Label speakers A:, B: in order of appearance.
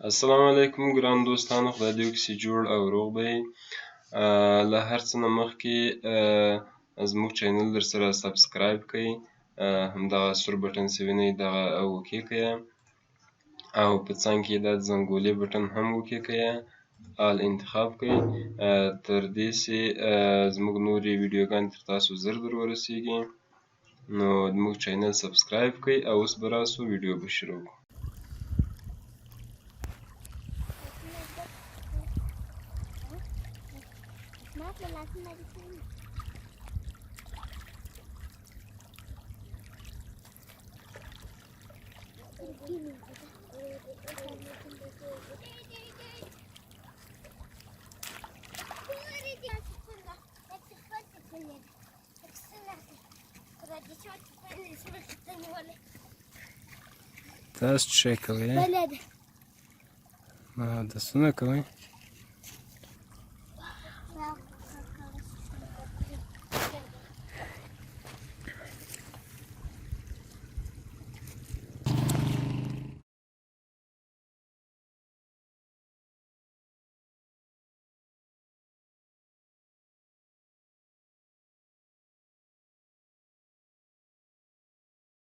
A: السلام علیکم ګران دوستانو، خدای دې وکړي چې جوړ او روغ به یې. له هر څه نه مخکې زموږ چینل در سره سبسکرایب کړئ، همدغه سور بټن چې وینئ دغه وکیکئ او په څنګ کې دا زنګولې بټن هم وکیکئ، آل انتخاب کړئ تر دې چې زموږ نورې ویډیوګانې تر تاسو ژر در ورسیږي. نو زموږ چینل سبسکرایب کړئ او اوس به راسو ویډیو به شروع کړو.
B: تاسو څه کوئ؟
A: بلد
B: دسونه کوئ؟